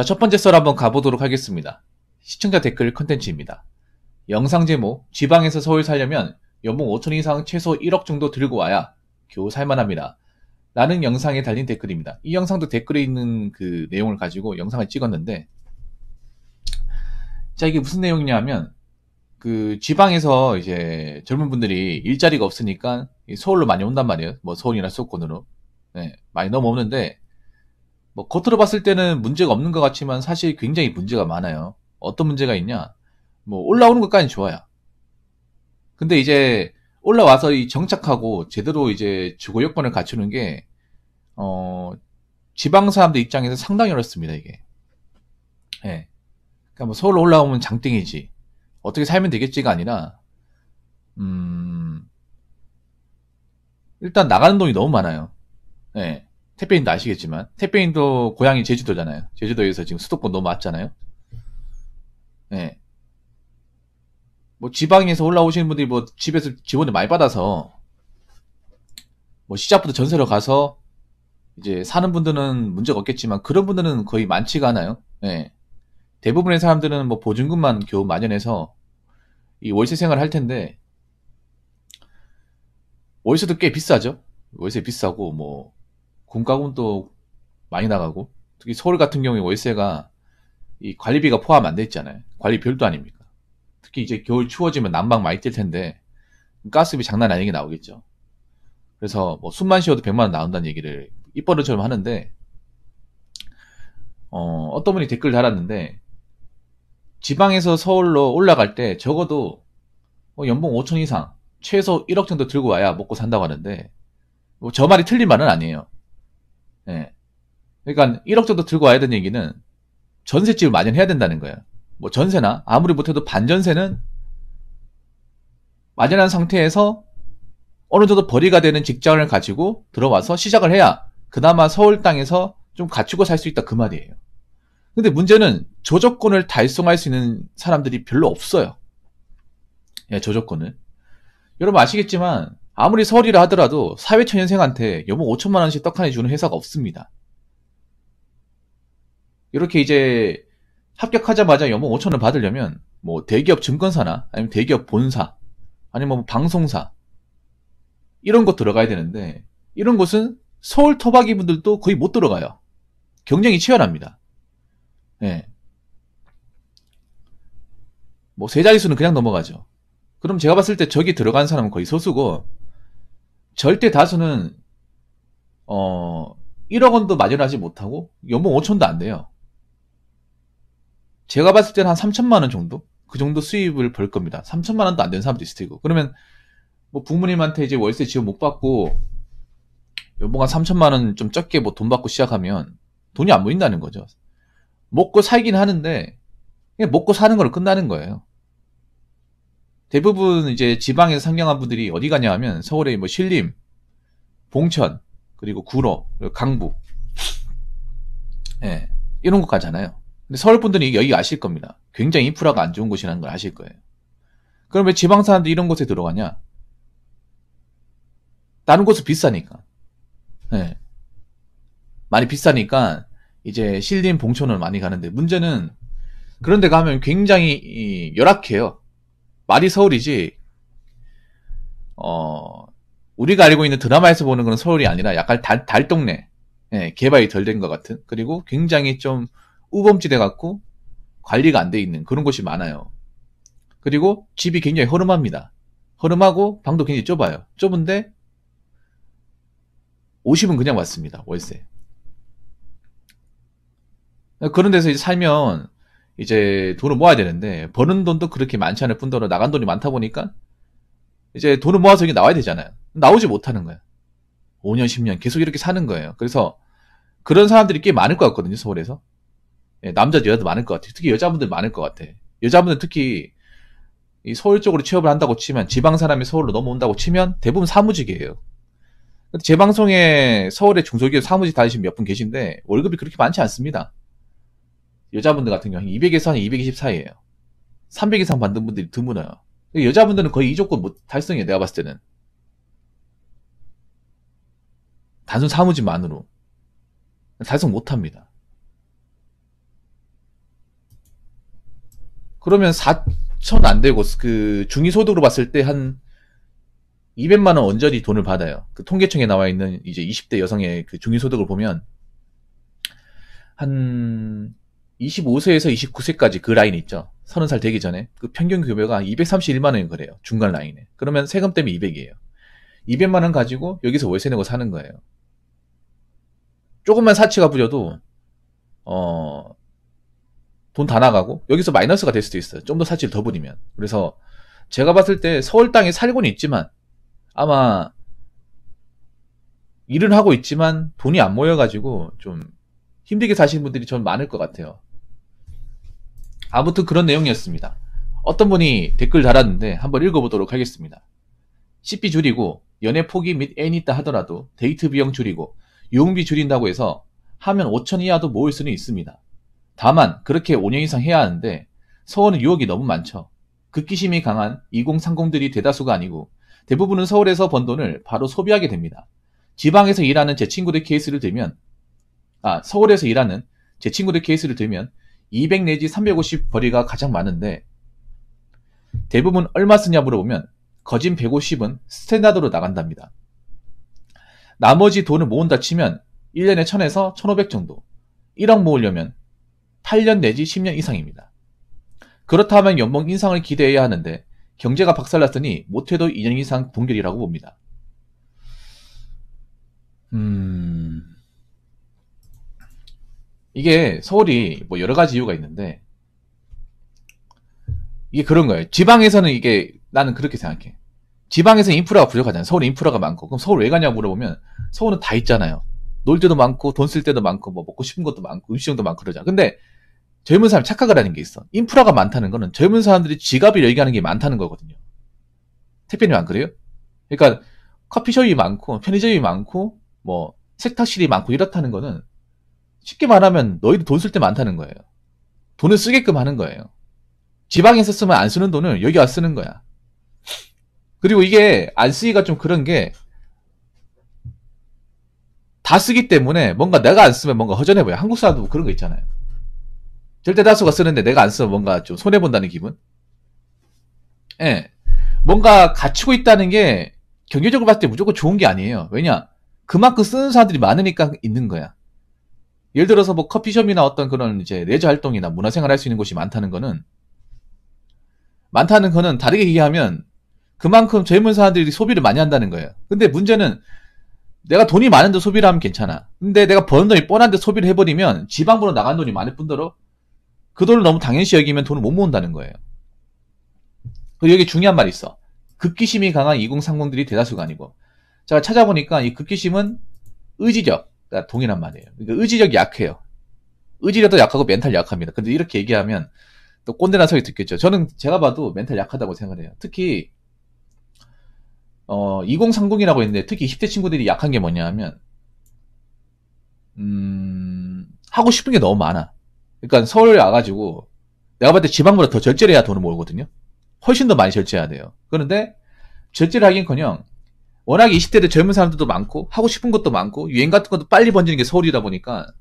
자, 첫 번째 썰 한번 가보도록 하겠습니다. 시청자 댓글 컨텐츠입니다. 영상 제목, 지방에서 서울 살려면 연봉 5천 이상 최소 1억 정도 들고 와야 겨우 살만합니다. 라는 영상에 달린 댓글입니다. 이 영상도 댓글에 있는 그 내용을 가지고 영상을 찍었는데, 자, 이게 무슨 내용이냐 하면, 그 지방에서 이제 젊은 분들이 일자리가 없으니까 서울로 많이 온단 말이에요. 뭐 서울이나 수도권으로. 네, 많이 넘어오는데, 뭐 겉으로 봤을 때는 문제가 없는 것 같지만 사실 굉장히 문제가 많아요. 어떤 문제가 있냐? 뭐 올라오는 것까지는 좋아요. 근데 이제 올라와서 이 정착하고 제대로 이제 주거 여건을 갖추는 게 지방 사람들 입장에서 상당히 어렵습니다, 이게. 예. 그러니까 뭐 서울로 올라오면 장땡이지. 어떻게 살면 되겠지가 아니라 일단 나가는 돈이 너무 많아요. 예. 택배인도 아시겠지만 택배인도 고향이 제주도잖아요. 제주도에서 지금 수도권 너무 왔잖아요. 예. 뭐 지방에서 올라오시는 분들이 뭐 집에서 지원을 많이 받아서 뭐 시작부터 전세로 가서 이제 사는 분들은 문제가 없겠지만 그런 분들은 거의 많지가 않아요. 예. 대부분의 사람들은 뭐 보증금만 겨우 마련해서 이 월세 생활을 할 텐데 월세도 꽤 비싸죠. 월세 비싸고 뭐 공과금도 많이 나가고 특히 서울 같은 경우에 월세가 이 관리비가 포함 안 돼 있잖아요. 관리 별도 아닙니까? 특히 이제 겨울 추워지면 난방 많이 뜰 텐데 가스비 장난 아니게 나오겠죠. 그래서 뭐 숨만 쉬어도 100만 원 나온다는 얘기를 입버릇처럼 하는데 어떤 분이 댓글 달았는데 지방에서 서울로 올라갈 때 적어도 연봉 5천 이상 최소 1억 정도 들고 와야 먹고 산다고 하는데 뭐 저 말이 틀린 말은 아니에요. 예. 그러니까 1억 정도 들고 와야 되는 얘기는 전셋집을 마련해야 된다는 거예요. 뭐 전세나 아무리 못해도 반전세는 마련한 상태에서 어느 정도 벌이가 되는 직장을 가지고 들어와서 시작을 해야 그나마 서울 땅에서 좀 갖추고 살 수 있다 그 말이에요. 근데 문제는 저 조건을 달성할 수 있는 사람들이 별로 없어요. 예, 저 조건을. 여러분 아시겠지만 아무리 서울이라 하더라도 사회초년생한테 연봉 5천만 원씩 떡하니 주는 회사가 없습니다. 이렇게 이제 합격하자마자 연봉 5천 원 받으려면 뭐 대기업 증권사나 아니면 대기업 본사 아니면 뭐 방송사 이런 곳 들어가야 되는데 이런 곳은 서울 토박이 분들도 거의 못 들어가요. 경쟁이 치열합니다. 예. 뭐 세 자릿수는 그냥 넘어가죠. 그럼 제가 봤을 때 저기 들어간 사람은 거의 소수고 절대 다수는 1억 원도 마련하지 못하고 연봉 5천도 안 돼요. 제가 봤을 때는 한 3천만 원 정도? 그 정도 수입을 벌 겁니다. 3천만 원도 안 되는 사람도 있을 테고. 그러면 뭐 부모님한테 이제 월세 지원 못 받고 연봉 한 3천만 원 좀 적게 뭐 돈 받고 시작하면 돈이 안 보인다는 거죠. 먹고 살긴 하는데 그냥 먹고 사는 걸로 끝나는 거예요. 대부분 이제 지방에서 상경한 분들이 어디 가냐 하면 서울에 뭐 신림, 봉천, 그리고 구로, 그리고 강북, 예, 이런 곳 가잖아요. 근데 서울 분들이 여기 아실 겁니다. 굉장히 인프라가 안 좋은 곳이라는 걸 아실 거예요. 그럼 왜 지방 사람들이 이런 곳에 들어가냐? 다른 곳은 비싸니까. 예. 많이 비싸니까 이제 신림, 봉천을 많이 가는데 문제는 그런 데 가면 굉장히 열악해요. 말이 서울이지 우리가 알고 있는 드라마에서 보는 그런 서울이 아니라 약간 달동네, 예, 개발이 덜 된 것 같은, 그리고 굉장히 좀 우범지대 같고 관리가 안 돼 있는 그런 곳이 많아요. 그리고 집이 굉장히 허름합니다. 허름하고 방도 굉장히 좁아요. 좁은데 50은 그냥 왔습니다. 월세. 그런 데서 이제 살면 이제 돈을 모아야 되는데 버는 돈도 그렇게 많지 않을 뿐더러 나간 돈이 많다 보니까 이제 돈을 모아서 여기 나와야 되잖아요. 나오지 못하는 거예요. 5년, 10년 계속 이렇게 사는 거예요. 그래서 그런 사람들이 꽤 많을 것 같거든요, 서울에서. 예, 남자도 여자도 많을 것 같아요. 특히 여자분들 많을 것 같아. 여자분들 특히 이 서울 쪽으로 취업을 한다고 치면 지방 사람이 서울로 넘어온다고 치면 대부분 사무직이에요. 제 방송에 서울의 중소기업 사무직 다니신 몇 분 계신데 월급이 그렇게 많지 않습니다. 여자분들 같은 경우 200에서 한 220 사이에요. 300 이상 받는 분들이 드물어요. 여자분들은 거의 이 조건 못 달성해요. 내가 봤을 때는. 단순 사무직만으로 달성 못합니다. 그러면 4천 안 되고 그 중위소득으로 봤을 때 한 200만 원 언저리 돈을 받아요. 그 통계청에 나와 있는 이제 20대 여성의 그 중위소득을 보면 한 25세에서 29세까지 그 라인 있죠. 30살 되기 전에 그 평균 급여가 231만 원이 그래요. 중간 라인에. 그러면 세금 때문에 200이에요. 200만 원 가지고 여기서 월세 내고 사는 거예요. 조금만 사치가 부려도 돈 다 나가고 여기서 마이너스가 될 수도 있어요. 좀 더 사치를 더 부리면. 그래서 제가 봤을 때 서울 땅에 살고는 있지만 아마 일은 하고 있지만 돈이 안 모여가지고 좀 힘들게 사시는 분들이 전 많을 것 같아요. 아무튼 그런 내용이었습니다. 어떤 분이 댓글 달았는데 한번 읽어보도록 하겠습니다. 식비 줄이고 연애 포기 및 애인 있다 하더라도 데이트 비용 줄이고 유흥비 줄인다고 해서 하면 5천 이하도 모을 수는 있습니다. 다만 그렇게 5년 이상 해야 하는데 서울은 유혹이 너무 많죠. 극기심이 강한 2030들이 대다수가 아니고 대부분은 서울에서 번 돈을 바로 소비하게 됩니다. 지방에서 일하는 제 친구들 케이스를 들면 서울에서 일하는 제 친구들 케이스를 들면 200 내지 350 벌이가 가장 많은데 대부분 얼마 쓰냐 물어보면 거진 150은 스탠다드로 나간답니다. 나머지 돈을 모은다 치면 1년에 1000에서 1500 정도. 1억 모으려면 8년 내지 10년 이상입니다. 그렇다면 연봉 인상을 기대해야 하는데 경제가 박살났으니 못해도 2년 이상 동결이라고 봅니다. 이게 서울이 뭐 여러 가지 이유가 있는데 이게 그런 거예요. 지방에서는 이게 나는 그렇게 생각해. 지방에서 인프라가 부족하잖아요. 서울에 인프라가 많고. 그럼 서울 왜 가냐고 물어보면 서울은 다 있잖아요. 놀 때도 많고 돈 쓸 때도 많고 뭐 먹고 싶은 것도 많고 음식점도 많고 그러잖아. 근데 젊은 사람이 착각을 하는 게 있어. 인프라가 많다는 거는 젊은 사람들이 지갑을 열기하는 게 많다는 거거든요. 택배님 안 그래요? 그러니까 커피숍이 많고 편의점이 많고 뭐 세탁실이 많고 이렇다는 거는 쉽게 말하면 너희들 돈 쓸 때 많다는 거예요. 돈을 쓰게끔 하는 거예요. 지방에서 쓰면 안 쓰는 돈을 여기 와서 쓰는 거야. 그리고 이게 안 쓰기가 좀 그런 게 다 쓰기 때문에 뭔가 내가 안 쓰면 뭔가 허전해 보여. 한국 사람도 그런 거 있잖아요. 절대 다수가 쓰는데 내가 안 쓰면 뭔가 좀 손해본다는 기분? 예. 뭔가 갖추고 있다는 게 경제적으로 봤을 때 무조건 좋은 게 아니에요. 왜냐? 그만큼 쓰는 사람들이 많으니까 있는 거야. 예를 들어서 뭐 커피숍이나 어떤 그런 이제 레저 활동이나 문화생활 할 수 있는 곳이 많다는 거는 다르게 얘기하면 그만큼 젊은 사람들이 소비를 많이 한다는 거예요. 근데 문제는 내가 돈이 많은데 소비를 하면 괜찮아. 근데 내가 버는 돈이 뻔한데 소비를 해버리면 지방으로 나간 돈이 많을 뿐더러 그 돈을 너무 당연시 여기면 돈을 못 모은다는 거예요. 그리고 여기 중요한 말이 있어. 극기심이 강한 2030들이 대다수가 아니고 제가 찾아보니까 이 극기심은 의지적, 그러니까 동일한 말이에요. 그러니까 의지력이 약해요. 의지력도 약하고 멘탈 약합니다. 근데 이렇게 얘기하면 또 꼰대나 소리 듣겠죠. 저는 제가 봐도 멘탈 약하다고 생각을 해요. 특히 2030이라고 했는데 특히 20대 친구들이 약한 게 뭐냐 하면 하고 싶은 게 너무 많아. 그러니까 서울에 와가지고 내가 봤을 때 지방보다 더 절제를 해야 돈을 모으거든요. 훨씬 더 많이 절제해야 돼요. 그런데 절제를 하긴커녕 워낙에 20대들 젊은 사람들도 많고 하고 싶은 것도 많고 유행 같은 것도 빨리 번지는 게 서울이다 보니까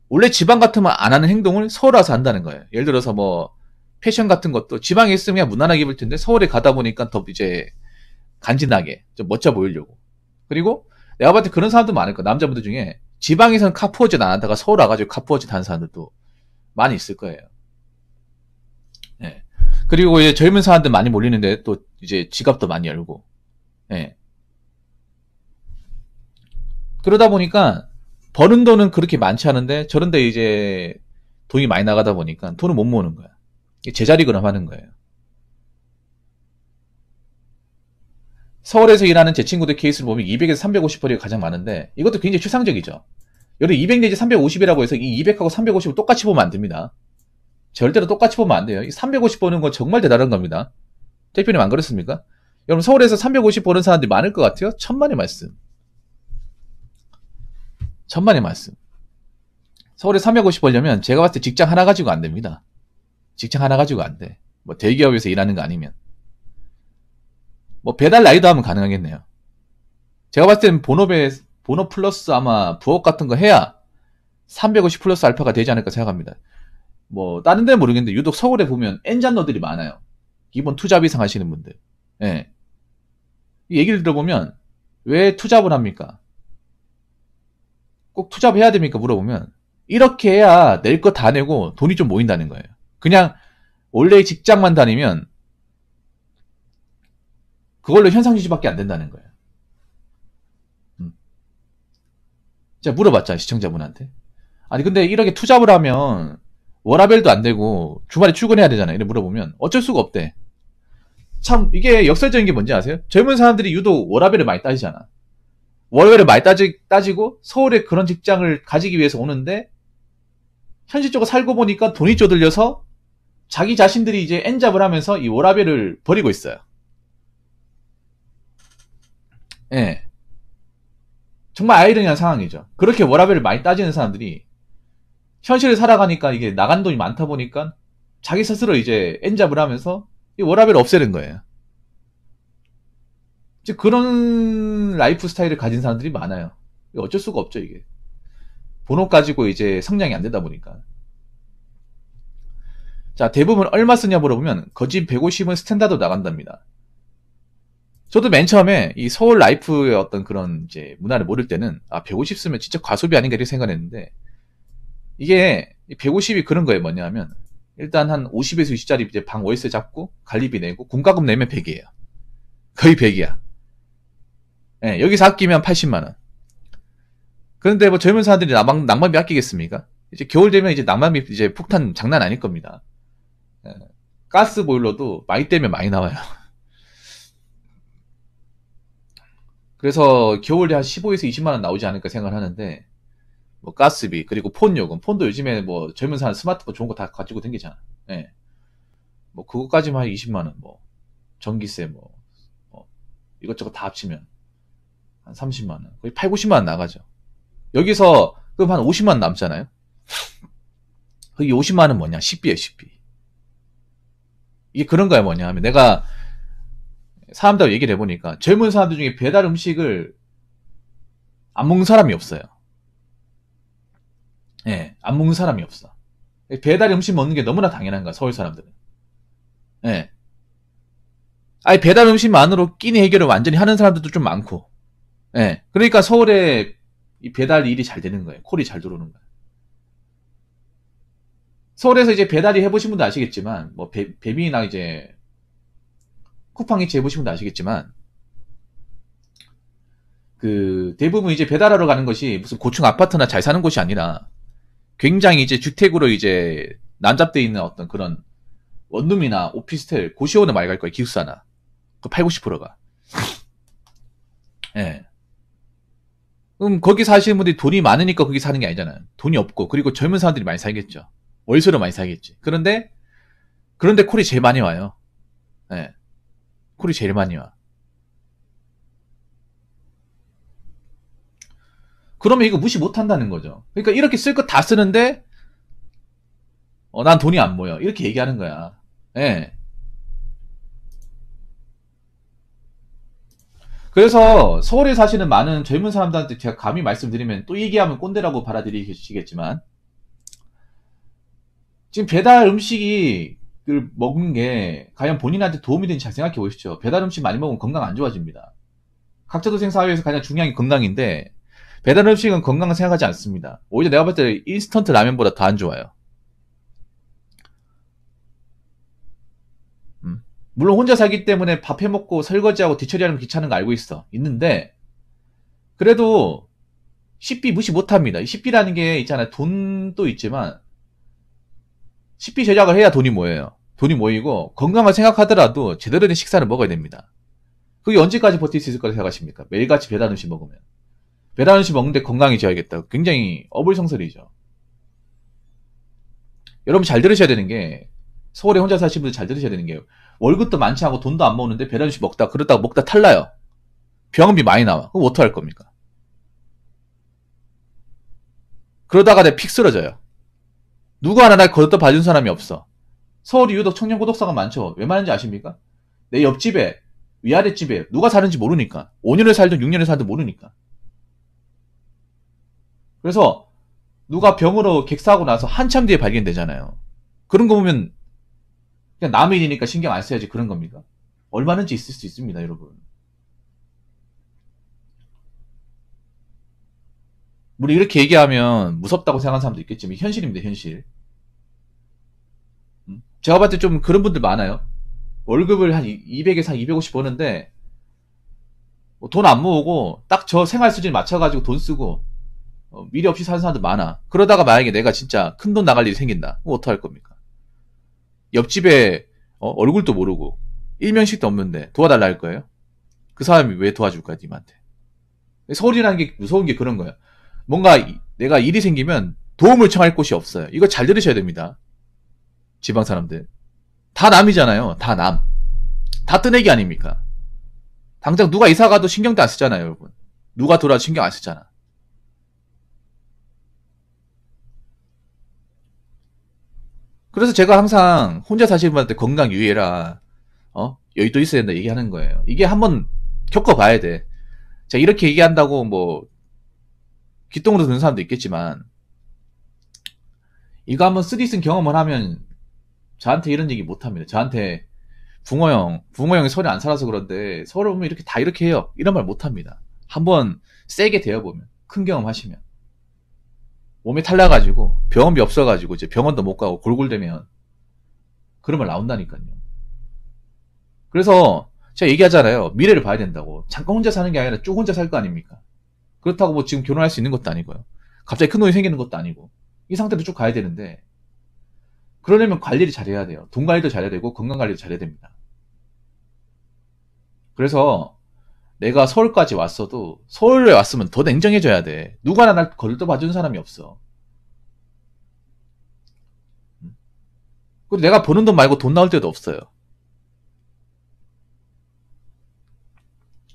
원래 지방 같으면 안 하는 행동을 서울 와서 한다는 거예요. 예를 들어서 뭐 패션 같은 것도 지방에 있으면 그냥 무난하게 입을 텐데 서울에 가다 보니까 더 이제 간지나게 좀 멋져 보이려고. 그리고 내가 봤을 때 그런 사람도 많을 거야. 남자분들 중에 지방에서는 카푸어짓 안 하다가 서울 와가지고 카푸어짓 하는 사람들도 많이 있을 거예요. 네. 그리고 이제 젊은 사람들 많이 몰리는데 또 이제 지갑도 많이 열고. 네. 그러다 보니까 버는 돈은 그렇게 많지 않은데 저런데 이제 돈이 많이 나가다 보니까 돈을 못 모으는 거야. 제자리 근업하는 거예요. 서울에서 일하는 제 친구들 케이스를 보면 200에서 350벌이가 가장 많은데 이것도 굉장히 추상적이죠. 여기 200 내지 350이라고 해서 이 200하고 350을 똑같이 보면 안 됩니다. 절대로 똑같이 보면 안 돼요. 이 350 버는 건 정말 대단한 겁니다. 대표님 안 그렇습니까? 여러분 서울에서 350 버는 사람들이 많을 것 같아요? 천만의 말씀. 천만의 말씀. 서울에 350 벌려면 제가 봤을 때 직장 하나 가지고 안 됩니다. 직장 하나 가지고 안 돼. 뭐 대기업에서 일하는 거 아니면. 뭐 배달 라이더 하면 가능하겠네요. 제가 봤을 때는 본업 플러스 아마 부업 같은 거 해야 350 플러스 알파가 되지 않을까 생각합니다. 뭐 다른 데는 모르겠는데 유독 서울에 보면 N잔러들이 많아요. 기본 투잡 이상 하시는 분들. 예. 이 얘기를 들어보면 왜 투잡을 합니까? 꼭 투잡해야 됩니까? 물어보면 이렇게 해야 낼 거 다 내고 돈이 좀 모인다는 거예요. 그냥 원래 직장만 다니면 그걸로 현상 유지밖에 안 된다는 거예요. 제가 물어봤잖아요, 시청자분한테. 아니 근데 이렇게 투잡을 하면 워라밸도 안 되고 주말에 출근해야 되잖아요. 이렇게 물어보면 어쩔 수가 없대. 참 이게 역설적인 게 뭔지 아세요? 젊은 사람들이 유독 워라밸을 많이 따지잖아. 워라밸을 많이 따지고 서울에 그런 직장을 가지기 위해서 오는데 현실적으로 살고 보니까 돈이 쪼들려서 자기 자신들이 이제 N잡을 하면서 이 워라밸을 버리고 있어요. 예. 정말 아이러니한 상황이죠. 그렇게 워라밸을 많이 따지는 사람들이 현실을 살아가니까 이게 나간 돈이 많다 보니까 자기 스스로 이제 N잡을 하면서 이 워라밸을 없애는 거예요. 즉 그런 라이프 스타일을 가진 사람들이 많아요. 어쩔 수가 없죠, 이게. 본업 가지고 이제 성장이 안 되다 보니까. 자, 대부분 얼마 쓰냐 물어보면 거진 150은 스탠다드 나간답니다. 저도 맨 처음에 이 서울 라이프의 어떤 그런 이제 문화를 모를 때는 150 쓰면 진짜 과소비 아닌가 이렇게 생각했는데 이게 150이 그런 거예요. 뭐냐면 일단 한 50에서 20짜리 이제 방 월세 잡고 관리비 내고 공과금 내면 100이에요. 거의 100이야. 예, 여기서 아끼면 80만 원. 그런데 뭐 젊은 사람들이 난방비 아끼겠습니까? 이제 겨울 되면 이제 난방비 이제 폭탄 장난 아닐 겁니다. 예, 가스 보일러도 많이 떼면 많이 나와요. 그래서 겨울에 한 15에서 20만 원 나오지 않을까 생각을 하는데 뭐 가스비 그리고 폰 요금 폰도 요즘에 뭐 젊은 사람 스마트폰 좋은 거 다 가지고 다니잖아. 예. 뭐 그거까지만 한 20만 원 뭐 전기세 뭐 이것저것 다 합치면 한 30만 원 거의 8, 90만 원 나가죠. 여기서 그럼 한 50만 원 남잖아요. 이 50만 원 뭐냐? 식비예요, 식비. 이게 그런 거야 뭐냐 하면 내가 사람들하고 얘기를 해보니까 젊은 사람들 중에 배달 음식을 안 먹는 사람이 없어요. 예, 안 먹는 사람이 없어. 배달 음식 먹는 게 너무나 당연한 거야, 서울 사람들은. 예. 아니, 배달 음식만으로 끼니 해결을 완전히 하는 사람들도 좀 많고. 예. 그러니까 서울에 이 배달 일이 잘 되는 거예요. 콜이 잘 들어오는 거예요. 서울에서 이제 배달이 해보신 분도 아시겠지만, 뭐, 배민이나 이제, 쿠팡이츠 해보신 분도 아시겠지만, 대부분 이제 배달하러 가는 것이 무슨 고층 아파트나 잘 사는 곳이 아니라, 굉장히 이제 주택으로 이제 난잡돼 있는 어떤 그런 원룸이나 오피스텔, 고시원을 많이 갈 거예요. 기숙사나. 그 8, 90%가. 예. 거기 사시는 분들이 돈이 많으니까 거기 사는 게 아니잖아요. 돈이 없고, 그리고 젊은 사람들이 많이 살겠죠. 월세로 많이 살겠지. 그런데 콜이 제일 많이 와요. 예. 콜이 제일 많이 와. 그러면 이거 무시 못 한다는 거죠. 그러니까 이렇게 쓸 거 다 쓰는데, 난 돈이 안 모여. 이렇게 얘기하는 거야. 예. 그래서 서울에 사시는 많은 젊은 사람들한테 제가 감히 말씀드리면 또 얘기하면 꼰대라고 받아들이시겠지만, 지금 배달 음식을 먹는 게 과연 본인한테 도움이 되는지 잘 생각해 보십시오. 배달 음식 많이 먹으면 건강 안 좋아집니다. 각자도생 사회에서 가장 중요한 게 건강인데 배달 음식은 건강을 생각하지 않습니다. 오히려 내가 볼 때 인스턴트 라면보다 더 안 좋아요. 물론 혼자 살기 때문에 밥 해먹고 설거지하고 뒤처리하는 거 귀찮은 거 알고 있는데 그래도 식비 무시 못합니다. 이 식비라는 게 있잖아요. 돈도 있지만 식비 제작을 해야 돈이 모여요. 돈이 모이고 건강을 생각하더라도 제대로 된 식사를 먹어야 됩니다. 그게 언제까지 버틸 수 있을 거라 생각하십니까? 매일같이 배달 음식 먹으면. 배달 음식 먹는데 건강해져야겠다. 굉장히 어불성설이죠. 여러분 잘 들으셔야 되는 게 서울에 혼자 사시는 분들 잘 들으셔야 되는 게 월급도 많지 않고 돈도 안 먹는데 배달 음식 그러다가 먹다 탈나요. 병원비 많이 나와. 그럼 어떡할 겁니까? 그러다가 내 픽 쓰러져요. 누구 하나 날 걷어다 봐준 사람이 없어. 서울이 유독 청년 고독사가 많죠. 왜 많은지 아십니까? 내 옆집에 위아랫집에 누가 사는지 모르니까. 5년을 살든 6년을 살든 모르니까. 그래서 누가 병으로 객사하고 나서 한참 뒤에 발견되잖아요. 그런 거 보면 그냥 남의 일이니까 신경 안 써야지 그런 겁니까? 얼마든지 있을 수 있습니다, 여러분. 우리 이렇게 얘기하면 무섭다고 생각하는 사람도 있겠지만 현실입니다, 현실. 제가 봤을 때 좀 그런 분들 많아요. 월급을 한 200에서 한 250 버는데 돈 안 모으고 딱 저 생활 수준에 맞춰가지고 돈 쓰고 미래 없이 사는 사람들 많아. 그러다가 만약에 내가 진짜 큰 돈 나갈 일이 생긴다. 그럼 어떡할 겁니까? 옆집에 얼굴도 모르고 일면식도 없는데 도와달라 할 거예요? 그 사람이 왜 도와줄까요, 님한테? 서울이라는 게 무서운 게 그런 거야. 뭔가 내가 일이 생기면 도움을 청할 곳이 없어요. 이거 잘 들으셔야 됩니다. 지방 사람들. 다 남이잖아요. 다 남. 다 뜨내기 아닙니까? 당장 누가 이사 가도 신경도 안 쓰잖아요, 여러분. 누가 돌아도 신경 안 쓰잖아. 그래서 제가 항상 혼자 사시는 분한테 건강 유의해라. 여의도 있어야 된다 얘기하는 거예요. 이게 한번 겪어봐야 돼. 자, 이렇게 얘기한다고 뭐 기똥으로 드는 사람도 있겠지만 이거 한번 쓰디쓴 경험을 하면 저한테 이런 얘기 못 합니다. 저한테 붕어형이 서울에 안 살아서 그런데 서울에 오면 이렇게 다 이렇게 해요. 이런 말 못 합니다. 한번 세게 대어보면 큰 경험 하시면 몸이 탈나가지고 병원비 없어가지고 이제 병원도 못 가고 골골대면 그런 말 나온다니까요. 그래서 제가 얘기하잖아요. 미래를 봐야 된다고. 잠깐 혼자 사는 게 아니라 쭉 혼자 살 거 아닙니까? 그렇다고 뭐 지금 결혼할 수 있는 것도 아니고요. 갑자기 큰 돈이 생기는 것도 아니고 이 상태로 쭉 가야 되는데 그러려면 관리를 잘해야 돼요. 돈 관리도 잘해야 되고 건강 관리도 잘해야 됩니다. 그래서 내가 서울까지 왔어도 서울에 왔으면 더 냉정해져야 돼. 누가 날 걸도 봐주는 사람이 없어. 그리고 내가 버는 돈 말고 돈 나올 때도 없어요.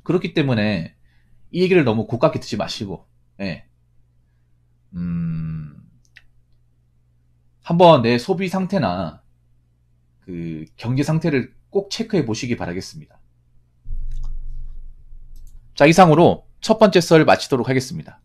그렇기 때문에 이 얘기를 너무 고깝게 듣지 마시고, 예. 한번 내 소비 상태나 그 경제 상태를 꼭 체크해 보시기 바라겠습니다. 자, 이상으로 첫 번째 썰 마치도록 하겠습니다.